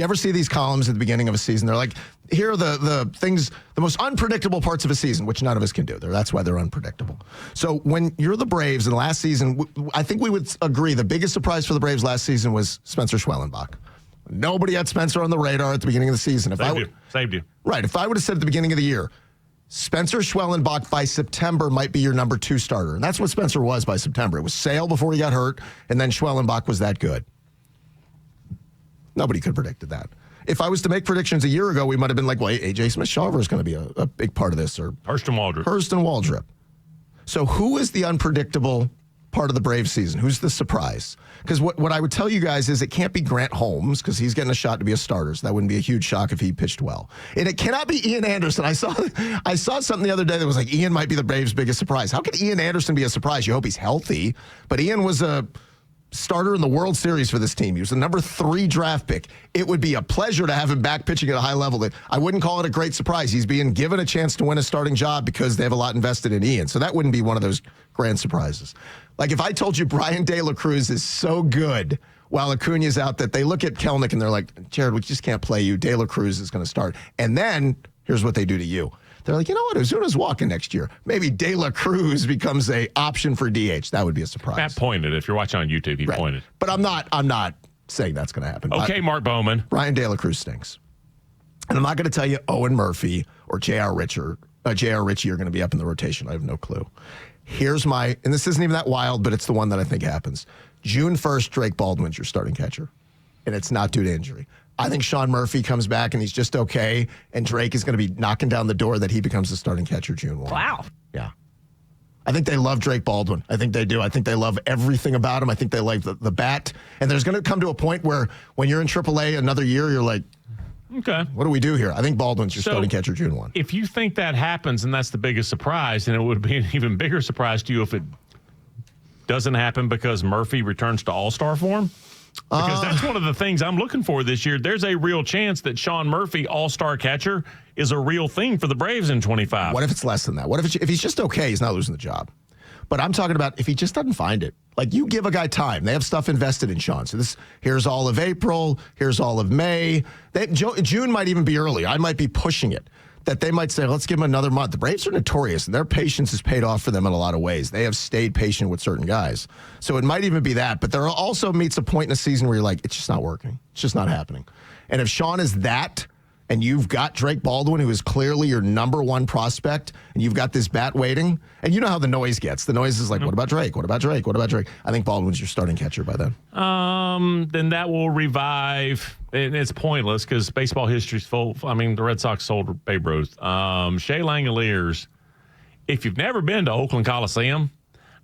ever see these columns at the beginning of a season? They're like, here are the things, the most unpredictable parts of a season, which none of us can do. That's why they're unpredictable. So when you're the Braves, and last season, I think we would agree the biggest surprise for the Braves last season was Spencer Schwellenbach. Nobody had Spencer on the radar at the beginning of the season. Saved you. Right. If I would have said at the beginning of the year, Spencer Schwellenbach by September might be your number 2 starter. And that's what Spencer was by September. It was Sale before he got hurt, and then Schwellenbach was that good. Nobody could have predicted that. If I was to make predictions a year ago, we might have been like, well, A.J. Smith-Shawver is going to be a big part of this. Or Hurston Waldrop. So who is the unpredictable part of the Braves season? Who's the surprise? Because what I would tell you guys is it can't be Grant Holmes because he's getting a shot to be a starter. So that wouldn't be a huge shock if he pitched well. And it cannot be Ian Anderson. I saw something the other day that was like Ian might be the Braves' biggest surprise. How could Ian Anderson be a surprise? You hope he's healthy. But Ian was a starter in the World Series for this team. He was the number 3 draft pick. It would be a pleasure to have him back pitching at a high level. I wouldn't call it a great surprise. He's being given a chance to win a starting job because they have a lot invested in Ian. So that wouldn't be one of those grand surprises. Like if I told you Brian De La Cruz is so good while Acuna's out that they look at Kelnick and they're like, Jared, we just can't play you. De La Cruz is going to start. And then here's what they do to you. They're like, you know what? Ozuna's walking next year. Maybe De La Cruz becomes a option for DH. That would be a surprise. Matt pointed. If you're watching on YouTube, he pointed. But I'm not saying that's going to happen. Okay, Mark Bowman. Brian De La Cruz stinks. And I'm not going to tell you Owen Murphy or J.R. Ritchie are going to be up in the rotation. I have no clue. Here's and this isn't even that wild, but it's the one that I think happens. June 1st, Drake Baldwin's your starting catcher. And it's not due to injury. I think Sean Murphy comes back and he's just okay, and Drake is going to be knocking down the door that he becomes the starting catcher June 1. Wow. Yeah. I think they love Drake Baldwin. I think they do. I think they love everything about him. I think they like the bat. And there's going to come to a point where when you're in AAA another year, you're like, okay, what do we do here? I think Baldwin's your starting catcher June 1. If you think that happens and that's the biggest surprise, then it would be an even bigger surprise to you if it doesn't happen because Murphy returns to all-star form. Because that's one of the things I'm looking for this year. There's a real chance that Sean Murphy, all-star catcher, is a real thing for the Braves in 25. What if it's less than that? What if he's just okay, he's not losing the job? But I'm talking about if he just doesn't find it. Like, you give a guy time. They have stuff invested in Sean. So here's all of April. Here's all of May. June might even be early. I might be pushing it. That they might say, let's give him another month. The Braves are notorious, and their patience has paid off for them in a lot of ways. They have stayed patient with certain guys. So it might even be that. But there also meets a point in a season where you're like, it's just not working. It's just not happening. And if Sean is that, and you've got Drake Baldwin, who is clearly your number 1 prospect, and you've got this bat waiting, and you know how the noise gets. The noise is like, what about Drake? What about Drake? What about Drake? I think Baldwin's your starting catcher by then. Then that will revive. It's pointless because baseball history's full. I mean, the Red Sox sold Babe Ruth. Shea Langoliers, if you've never been to Oakland Coliseum,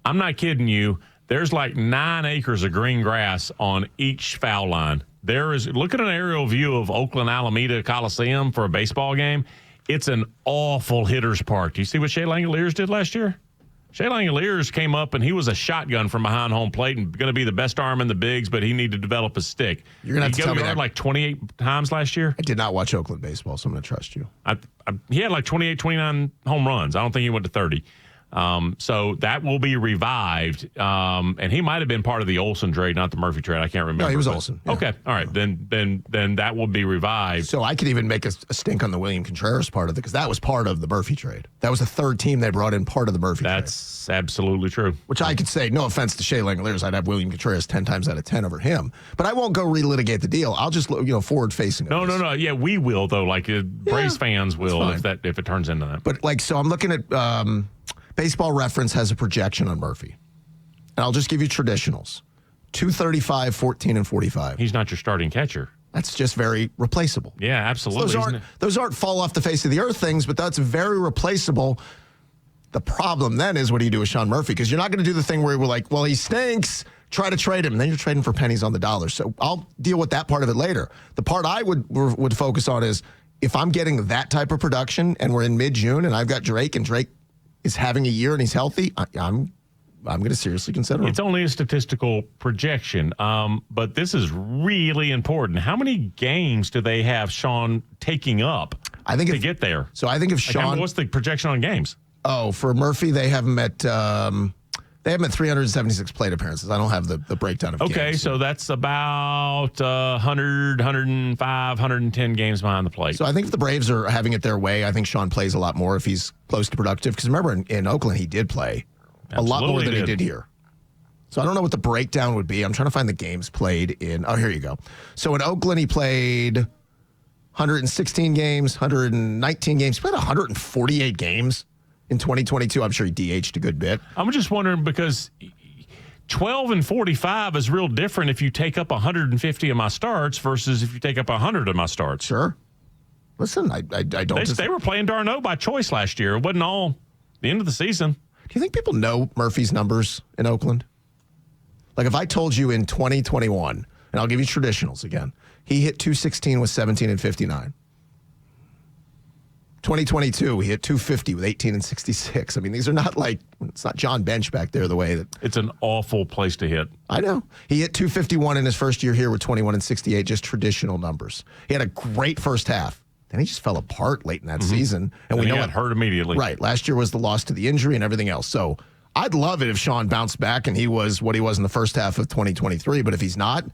I'm not kidding you, there's like 9 acres of green grass on each foul line. Look at an aerial view of Oakland Alameda Coliseum for a baseball game. It's an awful hitter's park. Do you see what Shea Langoliers did last year? Shea Langoliers came up, and he was a shotgun from behind home plate and going to be the best arm in the bigs, but he needed to develop his stick. You're going to have to tell me that. Like 28 times last year. I did not watch Oakland baseball, so I'm going to trust you. He had like 28, 29 home runs. I don't think he went to 30. So that will be revived. And he might have been part of the Olsen trade, not the Murphy trade. I can't remember. No, he was Olsen. Yeah. Okay. All right. Then that will be revived. So I could even make a stink on the William Contreras part of it because that was part of the Murphy trade. That was the 3rd team they brought in, part of the Murphy trade. That's absolutely true. Which I could say, no offense to Shea Langoliers, I'd have William Contreras 10 times out of 10 over him. But I won't go relitigate the deal. I'll just forward-facing. No. Yeah, we will, though. Like Braves fans will if it turns into that. But so I'm looking at Baseball Reference has a projection on Murphy. And I'll just give you traditionals. 235, 14, and 45. He's not your starting catcher. That's just very replaceable. Yeah, absolutely. So those aren't fall off the face of the earth things, but that's very replaceable. The problem then is, what do you do with Sean Murphy? Because you're not going to do the thing where we're like, well, he stinks, try to trade him. And then you're trading for pennies on the dollar. So I'll deal with that part of it later. The part I would focus on is, if I'm getting that type of production and we're in mid-June and I've got Drake and Drake is having a year and he's healthy, I'm going to seriously consider him. It's only a statistical projection, but this is really important. How many games do they have Sean taking up to get there? So I think if Sean... what's the projection on games? Oh, for Murphy, they have him at They have him at 376 plate appearances. I don't have the breakdown of games. Okay, so that's about 100, 105, 110 games behind the plate. So I think if the Braves are having it their way, I think Sean plays a lot more if he's close to productive. Because remember, in Oakland, he did play a lot more than he did here. So I don't know what the breakdown would be. I'm trying to find the games played in. Oh, here you go. So in Oakland, he played 116 games, 119 games. He played 148 games in 2022. I'm sure he DH'd a good bit. I'm just wondering because 12 and 45 is real different if you take up 150 of my starts versus if you take up 100 of my starts. Sure. Listen, I don't. They were playing d'Arnaud by choice last year. It wasn't all the end of the season. Do you think people know Murphy's numbers in Oakland? Like if I told you in 2021, and I'll give you traditionals again, he hit 216 with 17 and 59. 2022, he hit 250 with 18 and 66. I mean, these are not like, it's not John Bench back there the way that. It's an awful place to hit. I know. He hit 251 in his first year here with 21 and 68, just traditional numbers. He had a great first half. Then he just fell apart late in that season. And we know it hurt immediately. Right. Last year was the loss to the injury and everything else. So I'd love it if Sean bounced back and he was what he was in the first half of 2023. But if he's not,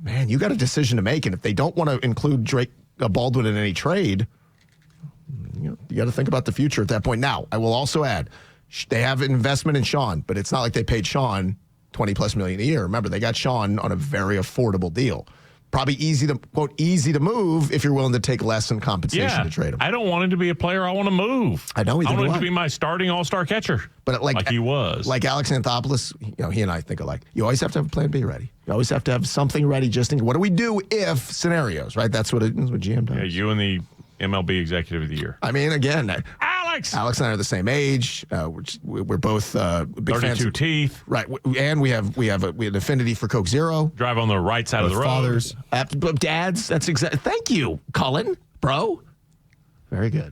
man, you got a decision to make. And if they don't want to include Drake Baldwin in any trade, you got to think about the future at that point. Now, I will also add, they have an investment in Sean, but it's not like they paid Sean $20+ million a year. Remember, they got Sean on a very affordable deal. Probably easy to, quote, easy to move if you're willing to take less in compensation to trade him. I don't want him to be a player. I want to move. I know. I want him to be my starting all-star catcher. But like he was. Like Alex Anthopoulos, he and I think alike. You always have to have a plan B ready. You always have to have something ready just in, what do we do if scenarios, right? That's what GM does. Yeah, you and the MLB Executive of the Year. I mean, again, Alex and I are the same age. We're both big 32 fans. teeth. Right, and we have an affinity for Coke Zero. Drive on the right side of the road. Fathers, dads. That's exactly. Thank you, Cullen, bro. Very good.